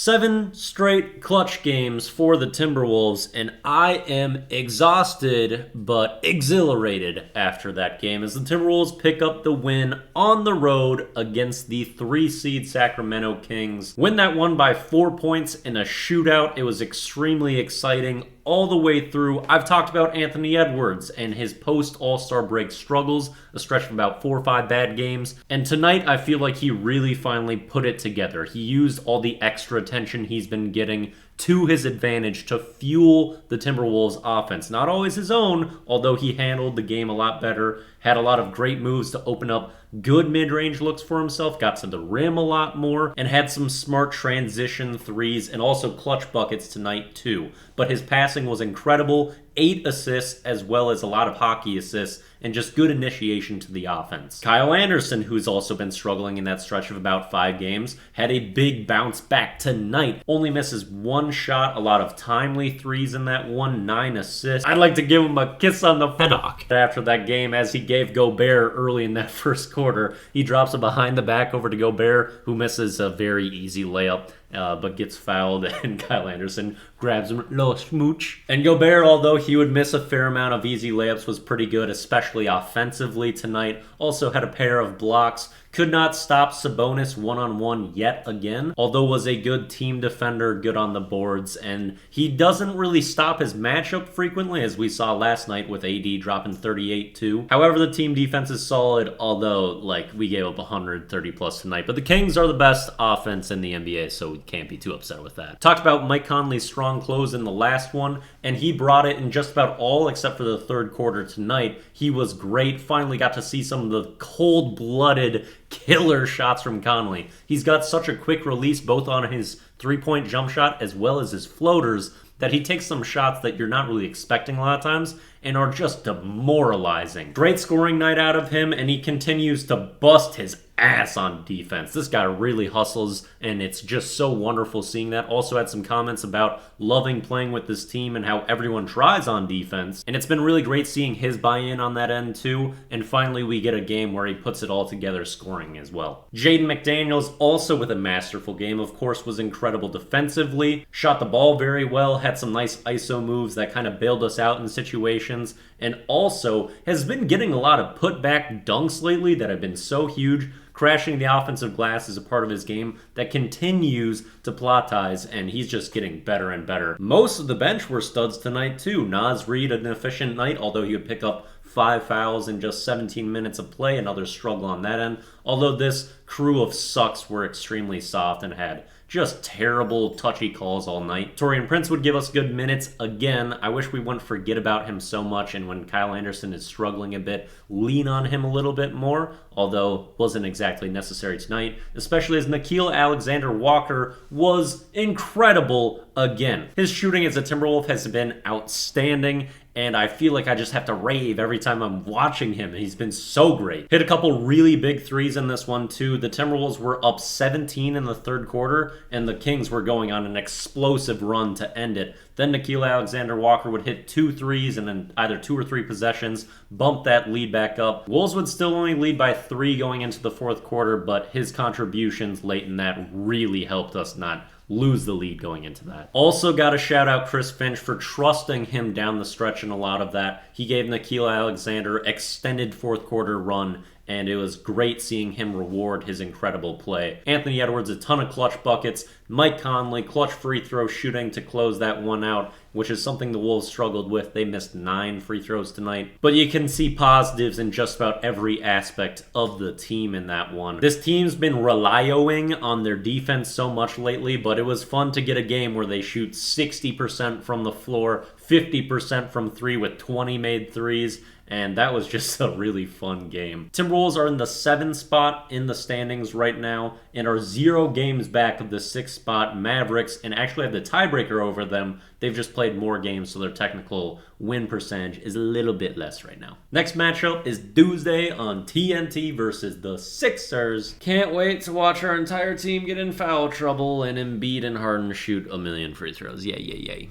7 straight clutch games for the Timberwolves, and I am exhausted but exhilarated after that game as the Timberwolves pick up the win on the road against the 3-seed Sacramento Kings. Win that one by 4 points in a shootout. It was extremely exciting all the way through. I've talked about Anthony Edwards and his post-All-Star break struggles, a stretch of about 4 or 5 bad games, and tonight I feel like he really finally put it together. He used all the extra attention he's been getting to his advantage to fuel the Timberwolves offense. Not always his own, although he handled the game a lot better, had a lot of great moves to open up good mid-range looks for himself, got to the rim a lot more, and had some smart transition threes and also clutch buckets tonight too. But his passing was incredible, 8 assists as well as a lot of hockey assists, and just good initiation to the offense. Kyle Anderson, who's also been struggling in that stretch of about 5 games, had a big bounce back tonight. Only misses 1 shot, a lot of timely threes in that one, 9 assists. I'd like to give him a kiss on the feddock after that game as he gave Gobert early in that first quarter. He drops a behind the back over to Gobert, who misses a very easy layup. But gets fouled, and Kyle Anderson grabs him a little smooch. And Gobert, although he would miss a fair amount of easy layups, was pretty good, especially offensively tonight. Also had a pair of blocks. Could not stop Sabonis one-on-one yet again, although was a good team defender, good on the boards, and he doesn't really stop his matchup frequently, as we saw last night with AD dropping 38 too. However, the team defense is solid, although, we gave up 130 plus tonight. But the Kings are the best offense in the NBA, so we can't be too upset with that. Talked about Mike Conley's strong close in the last one, and he brought it in just about all except for the third quarter tonight. He was great. Finally got to see some of the cold-blooded killer shots from Conley. He's got such a quick release both on his three-point jump shot as well as his floaters that he takes some shots that you're not really expecting a lot of times and are just demoralizing. Great scoring night out of him, and he continues to bust his ass on defense. This guy really hustles, and it's just so wonderful seeing that. Also had some comments about loving playing with this team and how everyone tries on defense, and it's been really great seeing his buy-in on that end too, and finally we get a game where he puts it all together scoring as well. Jaden McDaniels also with a masterful game, of course, was incredible defensively, shot the ball very well, had some nice ISO moves that kind of bailed us out in situations, and also has been getting a lot of put-back dunks lately that have been so huge. Crashing the offensive glass is a part of his game that continues to platize, and he's just getting better and better. Most of the bench were studs tonight too. Naz Reid, an efficient night, although he would pick up 5 fouls in just 17 minutes of play, another struggle on that end. Although this crew of sucks were extremely soft and had just terrible touchy calls all night. Taurean Prince would give us good minutes again. I wish we wouldn't forget about him so much, and when Kyle Anderson is struggling a bit, lean on him a little bit more, although wasn't exactly necessary tonight, especially as Nickeil Alexander-Walker was incredible again. His shooting as a Timberwolf has been outstanding, and I feel like I just have to rave every time I'm watching him. He's been so great. Hit a couple really big threes in this one too. The Timberwolves were up 17 in the third quarter, and the Kings were going on an explosive run to end it. Then Nickeil Alexander-Walker would hit 2 threes and then either 2 or 3 possessions, bump that lead back up. Wolves would still only lead by 3 going into the fourth quarter, but his contributions late in that really helped us not lose the lead going into that. Also got to shout out Chris Finch for trusting him down the stretch in a lot of that. He gave Nickeil Alexander extended fourth quarter run, and it was great seeing him reward his incredible play. Anthony Edwards, a ton of clutch buckets. Mike Conley, clutch free throw shooting to close that one out, which is something the Wolves struggled with. They missed 9 free throws tonight. But you can see positives in just about every aspect of the team in that one. This team's been relying on their defense so much lately, but it was fun to get a game where they shoot 60% from the floor, 50% from 3 with 20 made threes, and that was just a really fun game. Timberwolves are in the 7th spot in the standings right now and are 0 games back of the 6th spot Mavericks, and actually have the tiebreaker over them. They've just played more games, so their technical win percentage is a little bit less right now. Next matchup is Tuesday on TNT versus the Sixers. Can't wait to watch our entire team get in foul trouble and Embiid and Harden shoot a million free throws. Yay, yay, yay.